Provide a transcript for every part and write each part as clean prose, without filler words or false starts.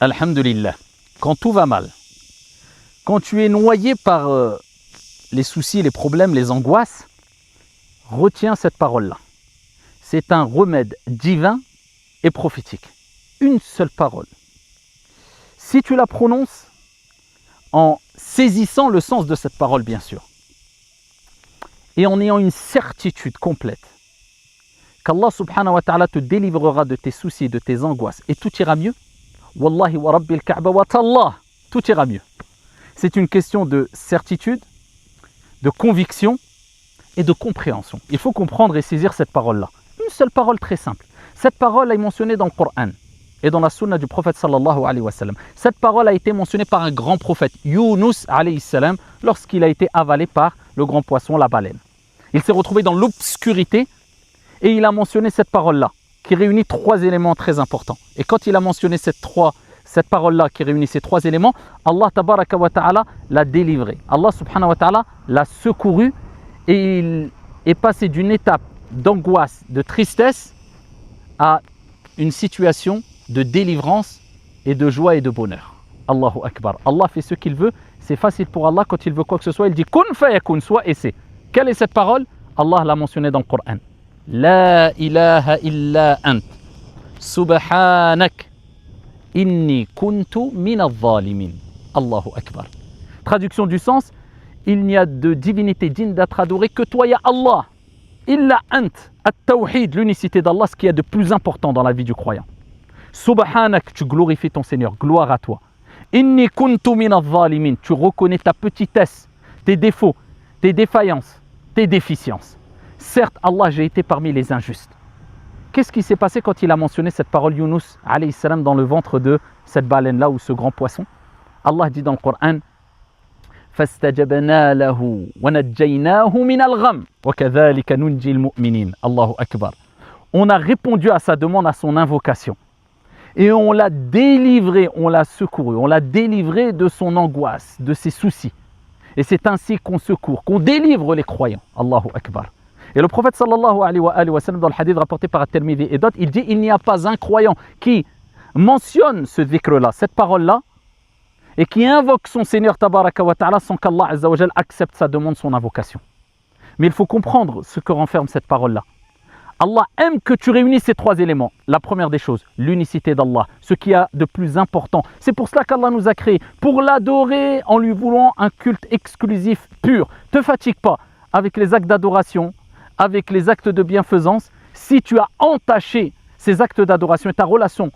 Alhamdulillah, quand tout va mal, quand tu es noyé par les soucis, les problèmes, les angoisses, retiens cette parole-là. C'est un remède divin et prophétique. Une seule parole. Si tu la prononces en saisissant le sens de cette parole, bien sûr, et en ayant une certitude complète qu'Allah subhanahu wa ta'ala te délivrera de tes soucis, de tes angoisses, et tout ira mieux, Wallahi wa rabbil ka'ba wa tallah, tout ira mieux. C'est une question de certitude, de conviction et de compréhension. Il faut comprendre et saisir cette parole-là. Une seule parole très simple. Cette parole est mentionnée dans le Coran et dans la sunna du prophète sallallahu alayhi wa sallam. Cette parole a été mentionnée par un grand prophète, Yunus alayhi salam, lorsqu'il a été avalé par le grand poisson, la baleine. Il s'est retrouvé dans l'obscurité et il a mentionné cette parole-là, qui réunit trois éléments très importants. Et quand il a mentionné cette parole-là qui réunit ces trois éléments, Allah tabaraka wa ta'ala l'a délivré. Allah subhanahu wa ta'ala l'a secouru et il est passé d'une étape d'angoisse, de tristesse à une situation de délivrance et de joie et de bonheur. Allahu Akbar. Allah fait ce qu'il veut, c'est facile pour Allah. Quand il veut quoi que ce soit, il dit kun fayakun, soit et c'est. Quelle est cette parole? Allah l'a mentionnée dans le Coran. La ilaha illa ant subhanak inni kuntu min al-zalimin. Allahu Akbar. Traduction du sens, il n'y a de divinité digne d'être adorée que toi, ya Allah. Illa ant, at-tawhid, l'unicité d'Allah, ce qu'il y a de plus important dans la vie du croyant. Subhanak, tu glorifies ton Seigneur, gloire à toi. Inni kuntu min al-zalimin, tu reconnais ta petitesse, tes défauts, tes défaillances, tes déficiences. Certes, Allah, j'ai été parmi les injustes. Qu'est-ce qui s'est passé quand il a mentionné cette parole Yunus alayhi salam dans le ventre de cette baleine-là ou ce grand poisson? Allah dit dans le Coran فَاسْتَجَبْنَا لَهُ وَنَجَّيْنَاهُ مِنَ الْغَمِّ وَكَذَلِكَ نُنْجِي الْمُؤْمِنِينَ. Allahu Akbar. On a répondu à sa demande, à son invocation. Et on l'a délivré, on l'a secouru, on l'a délivré de son angoisse, de ses soucis. Et c'est ainsi qu'on secourt, qu'on délivre les croyants. Allahu Akbar. Et le prophète sallallahu alayhi wa sallam, dans le hadith rapporté par At-Tirmidhi et d'autres, il dit il n'y a pas un croyant qui mentionne ce dhikr-là, cette parole-là, et qui invoque son Seigneur tabaraka wa ta'ala sans qu'Allah azza wa jal accepte sa demande, son invocation. Mais il faut comprendre ce que renferme cette parole-là. Allah aime que tu réunisses ces trois éléments. La première des choses, l'unicité d'Allah, ce qu'il y a de plus important. C'est pour cela qu'Allah nous a créés, pour l'adorer en lui voulant un culte exclusif, pur. Ne te fatigue pas avec les actes d'adoration, avec les actes de bienfaisance. Si tu as entaché ces actes d'adoration et ta relation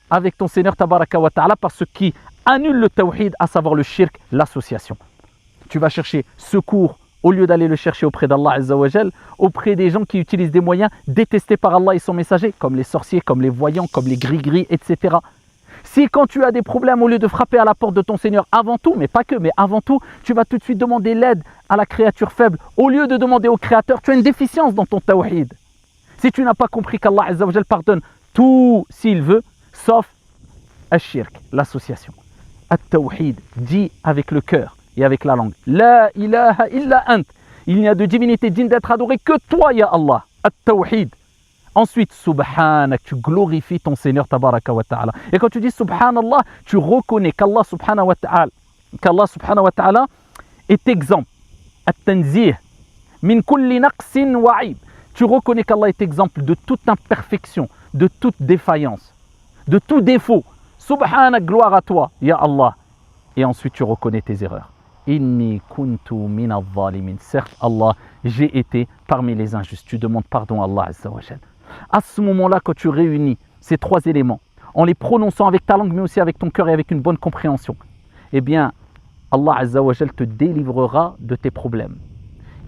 avec ton Seigneur tabaraka wa ta'ala par ce qui annule le tawhid, à savoir le shirk, l'association. Tu vas chercher secours au lieu d'aller le chercher auprès d'Allah azza wa jal, auprès des gens qui utilisent des moyens détestés par Allah et son messager, comme les sorciers, comme les voyants, comme les gris-gris, etc. Si quand tu as des problèmes, au lieu de frapper à la porte de ton Seigneur avant tout, mais pas que, mais avant tout, tu vas tout de suite demander l'aide à la créature faible, au lieu de demander au Créateur, tu as une déficience dans ton tawhid. Si tu n'as pas compris qu'Allah azza wa jal pardonne tout s'il veut, sauf al-shirk, l'association. At-tawhid, dit avec le cœur et avec la langue. La ilaha illa ant. Il n'y a de divinité digne d'être adorée que toi, ya Allah. At-tawhid. Ensuite, subhanak, tu glorifies ton Seigneur tabaraka wa ta'ala. Et quand tu dis subhanallah, tu reconnais qu'Allah subhanahu wa ta'ala est exempt. At-tanzih min kulli naqsin wa aib. Tu reconnais qu'Allah est exemple de toute imperfection, de toute défaillance, de tout défaut. Subhanak, gloire à toi, ya Allah. Et ensuite tu reconnais tes erreurs. Inni kuntu min al-zalimin. Certes, Allah, j'ai été parmi les injustes. Tu demandes pardon à Allah azza wa jal. À ce moment-là, quand tu réunis ces trois éléments, en les prononçant avec ta langue, mais aussi avec ton cœur et avec une bonne compréhension, eh bien, Allah azza wa jal te délivrera de tes problèmes.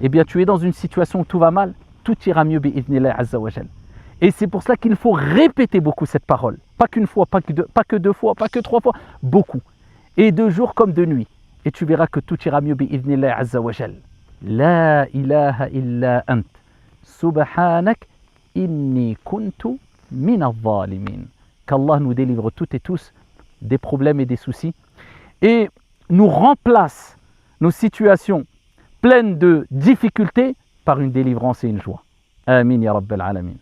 Eh bien, tu es dans une situation où tout va mal, tout ira mieux bi'idhnillah azza wa jal. Et c'est pour cela qu'il faut répéter beaucoup cette parole. Pas qu'une fois, pas que deux fois, pas que trois fois, beaucoup. Et de jour comme de nuit. Et tu verras que tout ira mieux bi'idhnillah azza wa jal. La ilaha illa ant. Subhanak inni kuntu min al-zalimin. Qu'Allah nous délivre toutes et tous des problèmes et des soucis. Et nous remplace nos situations pleines de difficultés par une délivrance et une joie. Amin ya rabbal alamin.